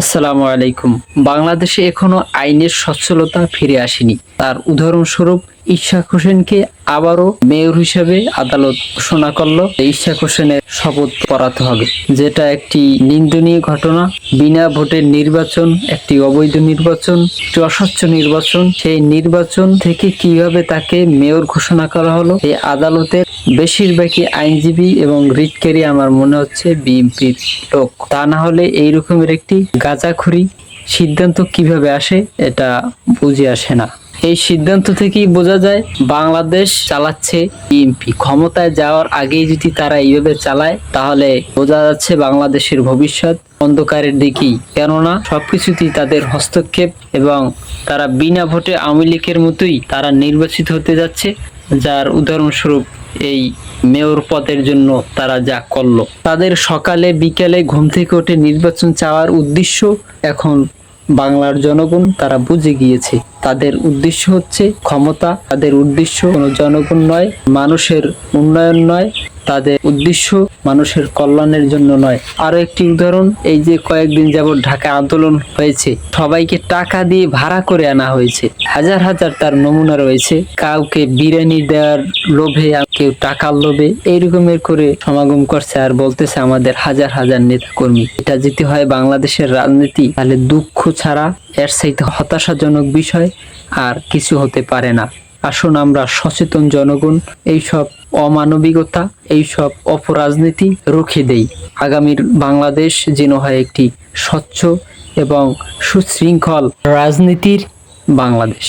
আসসালামু আলাইকুম। বাংলাদেশে এখনো আইনের সচ্ছলতা ফিরে আসেনি। তার উদাহরণস্বরূপ ইশরাক হোসেনকে আবারও মেয়র হিসেবে আদালত ঘোষণা করলো। ইশরাক হোসেনের শপথ পড়াতে হবে, যেটা একটি নিন্দনীয় ঘটনা। বিনা ভোটের নির্বাচন, একটি অবৈধ নির্বাচন, একটি অস্বচ্ছ নির্বাচন। সেই নির্বাচন থেকে কিভাবে তাকে মেয়র ঘোষণা করা হলো? এই আদালতের বেশিরভাগই আইনজীবী এবং রিটকারী আমার মনে হচ্ছে বিএনপির লোক। তা না হলে এই রকমের একটি গাঁজাখুরি সিদ্ধান্ত কিভাবে আসে এটা বুঝে আসে না। এই সিদ্ধান্ত থেকেই বোঝা যায় বাংলাদেশ চালাচ্ছে বিএনপি। ক্ষমতায় যাওয়ার আগেই যদি তারা এইভাবে চালায় তাহলে বোঝা যাচ্ছে বাংলাদেশের ভবিষ্যৎ অন্ধকারের দিকেই। কেননা সবকিছুতেই তাদের হস্তক্ষেপ এবং তারা বিনা ভোটে আওয়ামী লীগের মতোই তারা নির্বাচিত হতে যাচ্ছে, যার উদাহরণস্বরূপ এই মেয়র পদের জন্য তারা যা করলো। তাদের সকালে বিকেলে ঘুম থেকে উঠে নির্বাচন চাওয়ার উদ্দেশ্য এখন বাংলার জনগণ তারা বুঝে গিয়েছে। তাদের উদ্দেশ্য হচ্ছে ক্ষমতা, তাদের উদ্দেশ্য কোনো জনগণ নয়, মানুষের উন্নয়ন নয়, তাদের উদ্দেশ্য মানুষের কল্যাণের জন্য নয়। আরো একটি উদাহরণ, এই যে কয়েকদিন যাবত ঢাকা আন্দোলন হয়েছে, সবাইকে টাকা দিয়ে ভাড়া করে আনা হয়েছে। হাজার হাজার তার নমুনা রয়েছে। কাউকে বিরিয়ানি দেওয়ার লোভে, কেউ টাকার লোভে এইরকমের করে সমাগম করছে আর বলতেছে আমাদের হাজার হাজার নেতা কর্মী। এটা যদি হয় বাংলাদেশের রাজনীতি, তাহলে দুঃখ ছাড়া এর চাইতে হতাশাজনক বিষয় আর কিছু হতে পারে না। আসুন আমরা সচেতন জনগণ এইসব অমানবিকতা, এইসব অপরাজনীতি রুখে দেই। আগামীর বাংলাদেশ যেন হয় একটি স্বচ্ছ এবং সুশৃঙ্খল রাজনীতির বাংলাদেশ।